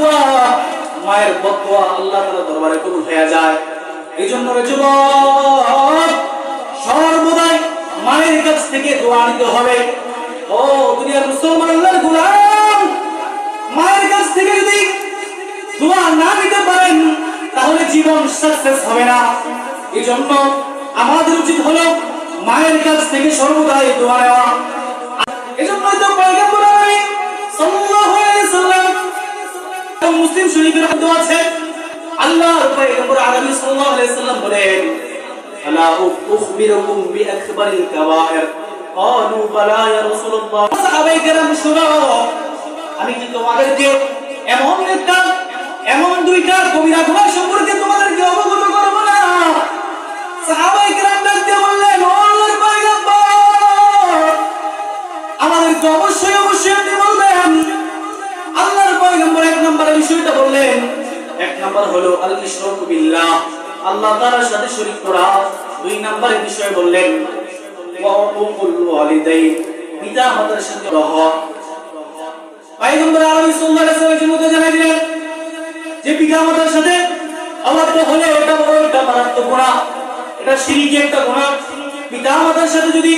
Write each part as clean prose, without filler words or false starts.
দোয়া, মায়ের বদদোয়া আল্লাহ তাআলার দরবারে কবুল হয়ে যায়। এইজন্য যুবক সর্বদাই মায়ের কাছ থেকে দোয়া নিতে হবে। ও দুনিয়ার মুসলমান আল্লাহর গোলাম, মায়ের কাছ থেকে যদি দোয়া না নিতে পারেন তাহলে জীবন সাকসেস হবে না। এইজন্য আমাদের উচিত হলো মায়ের কাছ থেকে সর্বদাই দোয়া নেওয়া। এজন্যই তো পয়গম্বর সাল্লাল্লাহু আলাইহি সাল্লাম মুসলিম শরীফের মধ্যে আছে, আল্লাহর পয়গম্বর আরবি সাল্লাল্লাহু আলাইহি সাল্লাম বলেন, আলা উখবিরুকুম বিআকবারিল কাবায়ের, ক্বালু বালা ইয়া রাসূলুল্লাহ। সাহাবায়ে কেরাম শুনো, আমি কি তোমাদেরকে এমন দুইটা কবিরা গুনাহ সম্পর্কে তোমাদেরকে অবগত করব না? সাহাবায়ে কেরাম ডাকতে বললেন, ও আল্লাহর পয়গম্বর, আমাদেরকে অবশ্যই আপনি বলবেন। আল্লাহর পয়গম্বর এক নম্বরের বিষয়টা বললেন, এক নম্বর হলো আল ইশরাকু বিল্লাহ, আল্লাহ তাআলার সাথে শরীক করা। দুই নম্বরের বিষয় বললেন ওয়া উকুল ওয়ালিদাইন, পিতা মাতার সাথে রহম। পয়গম্বর আরবি সাল্লাল্লাহু আলাইহি ওয়াসাল্লাম জানাই দিলেন যে পিতা মাতার সাথে অবাধ্য হলে এটা বড় একটা মারাত্মক গুনাহ, এটা শিরকি একটা গুনাহ। পিতা মাতার সাথে যদি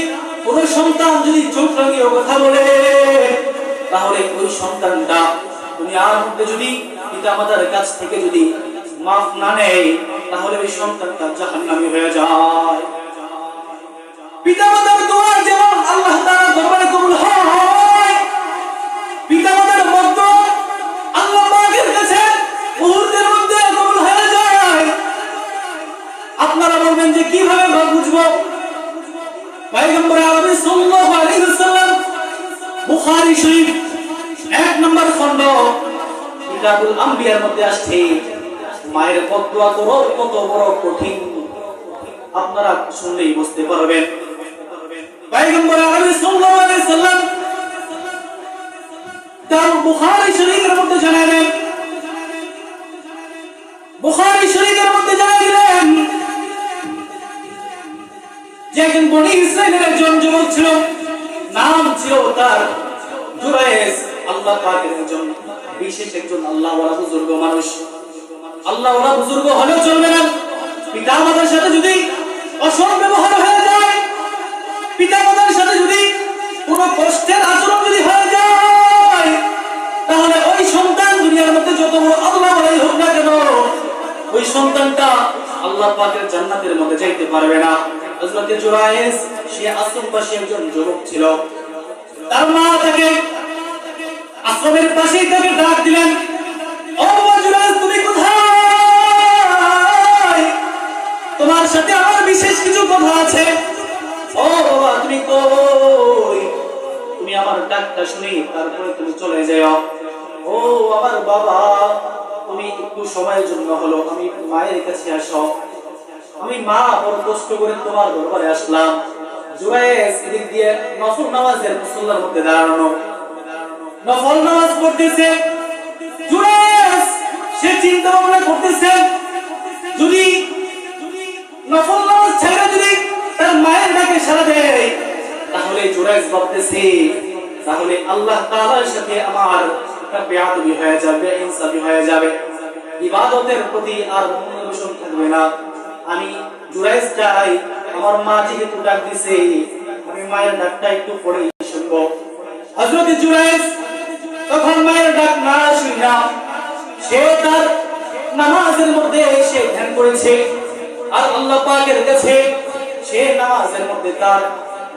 কোনো সন্তান যদি চোখ রাঙিয়ে কথা বলে, তাহলে ওই সন্তানটা দুনিয়ার মধ্যে যদি পিতা মাতার কাছ থেকে যদি মাফ না নেয়, তাহলে ওই সন্তানটা জাহান্নামী হয়ে যায়। পিতা মাতার দোয়া যেমন আল্লাহ তাআলার দরবারে কবুল হয়, পিতা মাতার বদদোয়া আল্লাহ পাকের কাছে মুহূর্তের মধ্যে কবুল হয়ে যায়। আপনারা বলবেন যে কিভাবে বুঝবো? পয়গম্বর আরবি সাল্লাল্লাহু আলাইহি ওয়াসাল্লাম বুখারী শরীফ 1 নম্বর খণ্ড কিতাবুল আম্বিয়ার মধ্যে আসছে, মায়ের বদদোয়া করো কত বড় কঠিন, আপনারা শুনলেই বুঝতে পারবেন। পয়গম্বর আরবি সাল্লাল্লাহু আলাইহি ওয়াসাল্লাম তার বুখারী শরীফের মধ্যে জানালেন, বুখারী শরীফের মধ্যে জানালেন যে একজন বনি ইসরাইলের একজন যুবক ছিল, নাম ছিল তার জুরাইস। আল্লাহ পাকের একজন বিশেষ একজন আল্লাহওয়ালা বুজুর্গ মানুষ। আল্লাহওয়ালা বুজুর্গ হলেও চলবে না, পিতা মাতার সাথে যদি অসৎ ব্যবহার হয়ে যায়, পিতা মাতার সাথে যদি কোনো কষ্টের আচরণ যদি হয়ে যায়, তাহলে ওই সন্তান দুনিয়ার মধ্যে যত বড় আল্লাহওয়ালাই হোক না কেন, ওই সন্তানটা আল্লাহ পাকের জান্নাতের মধ্যে যাইতে পারবে না। হযরত জুরাইস সে আশ্রমবাসী একজন যুবক ছিল। তার মা তাকে আশ্রমের পাশেই তাকে ডাক দিলেন, ও বাবা জুরাইস, তুমি কোথায়? তোমার সাথে আমার বিশেষ কিছু কথা আছে। ও বাবা তুমি কই? তুমি আমার ডাকটা শুনি তারপরে তুমি চলে যাও। ও আমার বাবা, তুমি একটু সময়ের জন্য হলো আমি মায়ের কাছে আসো। আমি মা বড় কষ্ট করে তোমার দরবারে আসলাম। জুরাইস এদিক দিয়ে নফল নামাজের মুসল্লার মধ্যে দাঁড়ানো, নফল নামাজ পড়তেছে। জুরাইস সে চিন্তা ভাবনা করতেছে, যদি নফল নামাজ ছেড়ে যদি তার মায়ের ডাকে সাড়া দেয়, তাহলে জুরাইস ভাবতেছে তাহলে আল্লাহ তাআলার সাথে আমার একটা বেয়াদবি হয়ে যাবে, ইনসাফি হয়ে যাবে, ইবাদতের প্রতি আর মনোনিবেশ থাকবে না। আমি জুরাইস চাই আমার মা যেহেতু ডাক দিছে, আমি মায়ের ডাকটা একটু পড়েই শুনবো। হযরত জুরাইস তখন মায়ের ডাক না শুনা সে তার নামাজের মধ্যে এসে ধ্যান করেছে আর আল্লাহ পাকের কাছে সে নামাজের মধ্যে তার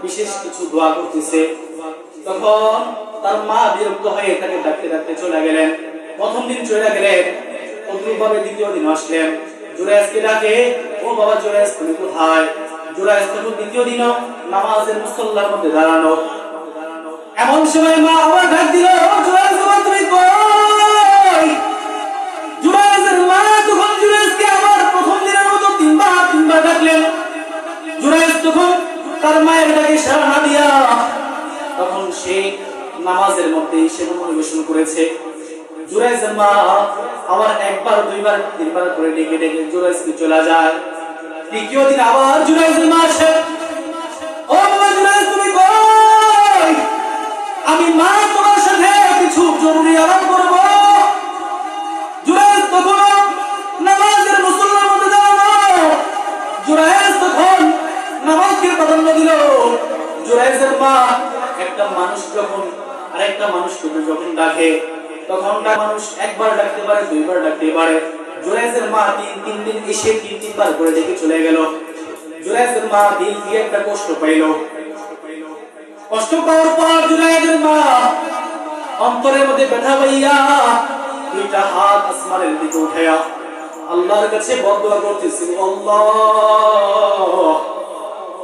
বিশেষ কিছু দোয়া করতেছে। তখন তার মা বিরক্ত হয়ে তাকে ডাকতে ডাকতে চলে গেলেন। প্রথম দিন চলে গেলেন, অনুরূপভাবে দ্বিতীয় দিন আসলেন। জুরাইসকে ডাকে, ও বাবা জুরাইস তুমি কোথায়? জুরাইস তখন দ্বিতীয় দিনও নামাজের মুসল্লার মধ্যে দাঁড়ানো। এমন সময় মা আবার ডাক দিল, ও জুরাইস বাবা তুমি কই? জুরাইসের মা তখন জুরাইসকে আবার প্রথম দিনের মতো তিনবার ডাকলেন। জুরাইস তখন তার মায়ের ডাকে সাড়া না দিয়া তখন সে নামাজের মধ্যে সে মনোনিবেশ করেছে। জুরাইসের মা আবার একবার দুইবার তিনবার করে ডেকে ডেকে জুরাইসকে চলে যায়। তৃতীয় দিন আবার জুরাইসের মা আসে, ও বাবা জুরাইস তুমি কই? আমি মা তোমার সাথে কিছু জরুরি আলাপ করব। একটা মানুষকে যখন ডাকে তখন মানুষ একবার ডাকতে পারে, দুইবার ডাকতে পারে। জুরাইজের মা তিন দিন এসে তিনবার করে ডেকে চলে গেল। জুরাইজের মা দিল দিয়ে একটা কষ্ট পাইল। কষ্ট পাওয়ার পর জুরাইজের মা অন্তরের মধ্যে ব্যথা পাইয়া দুইটা হাত আসমানের দিকে উঠাইয়া আল্লাহর কাছে বদদোয়া করতেছিল, আল্লাহ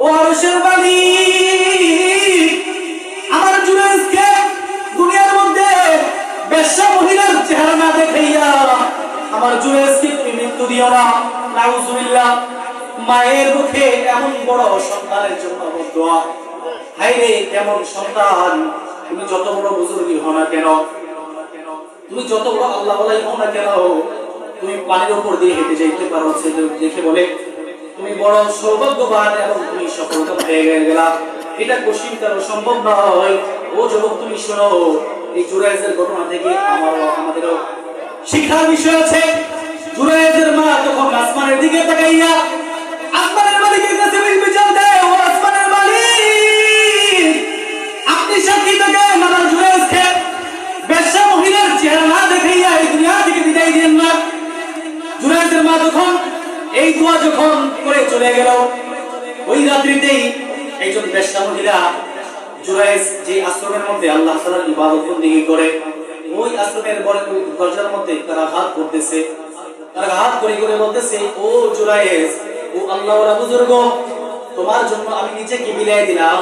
ও আরশের মালিক, আমার জুরাইজকে দুনিয়ার মধ্যে বেশ্যা মহিলার চেহারা না দেখাইয়া আমার জুরাইজকে তুমি মৃত্যু দিও না। নাউজুবিল্লাহ। মায়ের মুখে এমন বড় সন্তানের জন্য বদদোয়া। হায়রে কেমন সন্তান! তুমি যত বড় বুজুর্গই হও না কেন, তুমি যত বড় আল্লাহ ওয়ালাই হও না কেন, তুমি পানির উপর দিয়ে হেঁটে যাইতে পারো, সেটা দেখে বলে তুমি বড় সৌভাগ্যবান এবং তুমি সফলতা পেয়ে গেলা। এটা কোশ্চিন কারো সম্ভব নয়। ও যুবক তুমি শোনো, এই জুরাইজের ঘটনা থেকে আমাদেরও শিক্ষার বিষয় আছে। জুরাইজের মা তখন আসমানের দিকে তাকাইয়া আসমানের মালিকের কাছে বিচার দেয়, ও আসমানের মালিক, আপনি সাক্ষী থাকেন আমার জুরাইজকে বেশ্যা মহিলার চেহারা না দেখাইয়া এই দুনিয়া থেকে বিদায় দিন না। জুরাইজের মা তখন এই দোয়া যখন করে চলে গেল, ওই রাত্রিতেই একজন বেশ্যা মহিলা জুরাইজ যে আশ্রমের মধ্যে আল্লাহ তাআলার ইবাদত বন্দেগী করে, ওই আশ্রমের দরজার মধ্যে তারা হাত করতেছে, তারা হাত করে করে বলতেছে, ও জুরাইজ, ও আল্লাহ ওয়া বুজুর্গ, তোমার জন্য আমি নিজেকে বিলিয়ে দিলাম।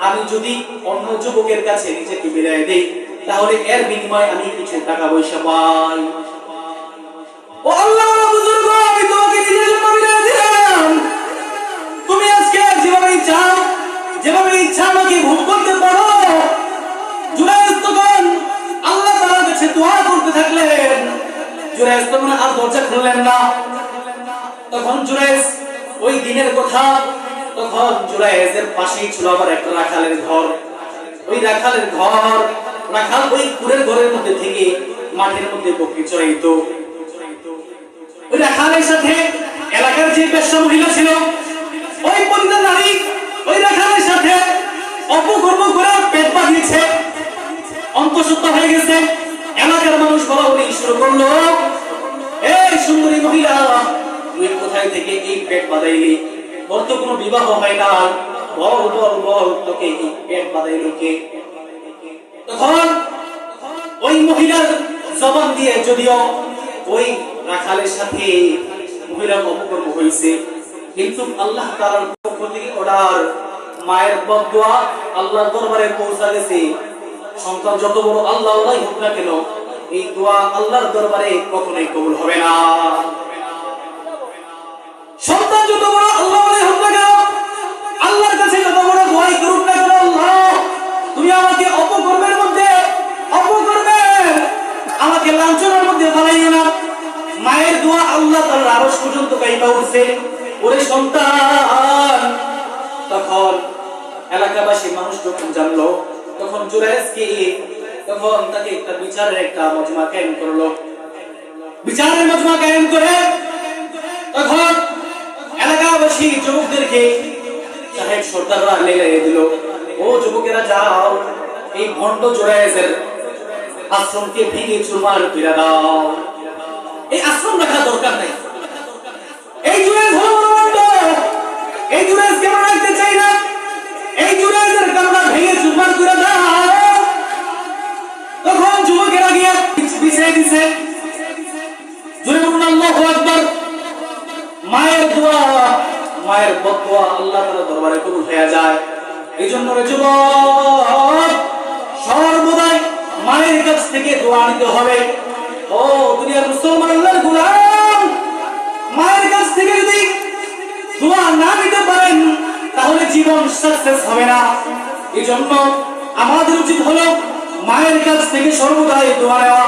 আমি যদি অন্য যুবকের কাছে নিজেকে বিলিয়ে দেই তাহলে এর বিনিময়ে আমি কিছু টাকা পয়সা পাই। ও আল্লাহ ওয়া বুজুর্গ, আমি তোমাকে নিজের জন্য বিলিয়ে দিলাম। তুমি আজকে যেভাবে চাও, যেভাবে ইচ্ছা আমাকে ভোগ করতে পারো। জুরাইজ তখন আল্লাহ তাআলার কাছে দোয়া করতে থাকলেন। জুরাইজ তখন আর দরজা খুললেন না। তখন জুরাইজ ওই দিনের কথা, তখন জুরাইজের পাশেই ছিল আবার একটা রাখালের ঘর। ওই রাখালের ঘর, রাখাল ওই কুড়ের ঘরের মধ্যে থেকে মাঠের মধ্যে বকরি চড়াইতো। ওই রাখালের সাথে এলাকার যে বেশ্যা মহিলা ছিল, ওই পরিণত নারী ওই রাখালের সাথে অপকর্ম করে পেট বাঁধিয়েছে, অন্তঃসত্ত্বা হয়ে গেছে। এলাকার মানুষ বলা বলি শুরু করলো, এই সুন্দরী মহিলা, তুই কোথায় থেকে এই পেট বাঁধাইলি? তোর তো কোনো বিবাহ হয় না, বল বল বল, তোকে এই পেট বাঁধাইলো কে? তখন ওই মহিলার জবান দিয়ে যদিও ওই রাখালের সাথে মহিলার অপকর্ম হয়েছে, কিন্তু আল্লাহ তাআলার পক্ষ থেকে অর্ডার, মায়ের বদদোয়া আল্লাহর দরবারে পৌঁছে গেছে। সন্তান যত বড় আল্লাহ ওয়ালাই হোক না কেন, এই দোয়া আল্লাহর দরবারে কখনোই কবুল হবে না। সন্তান যত বড় আল্লাহ ওয়ালাই হোক না কেন, আল্লাহর কাছে যত বড় দোয়াই করুক না কেন, আল্লাহ তুমি আমাকে অপকর্মের মধ্যে, অপকর্মের আমাকে লাঞ্ছনার মধ্যে ফেলাইও না। মায়ের দোয়া আল্লাহ তাআলার আরশ পর্যন্ত কাইবা উঠছে। ওরে সন্তান! তখন এলাকাবাসী মানুষ যখন জানলো, তখন জুরাইজকে তখন তাকে একটা বিচারের একটা মজমা কায়েম করলো। বিচারের মজমা কায়েম করে তখন এলাকাবাসী যুবকদেরকে সাহেব সর্দাররা লেলিয়ে দিল, ও যুবকেরা যাও, এই ভণ্ড জুরাইজের আশ্রমকে ভেঙে চুরমার করে দাও। এই আশ্রম রাখা দরকার নাই। এই জুরাইজ হলো ভণ্ড, এই জুরাইজ কেন রাখতে চাই না? এই জুরাইজের কারণে ভেঙে চুরমার করে দাও। তখন যুবকেরা গিয়ে বিছিয়ে দিছে। জোরে বলুন আল্লাহু আকবার। মায়ের দোয়া, মায়ের বদদোয়া আল্লাহ তাআলার দরবারে কবুল হয়ে যায়। এইজন্য রে যুবক, সর্বদাই মায়ের কাছ থেকে দোয়া নিতে হবে। ও দুনিয়ার মুসলমান আল্লাহর গোলাম, মায়ের কাছ থেকে যদি দোয়া না নিতে পারেন তাহলে জীবন সাকসেস হবে না। এইজন্য আমাদের উচিত হলো মায়ের কাছ থেকে সর্বদাই দোয়া নেওয়া।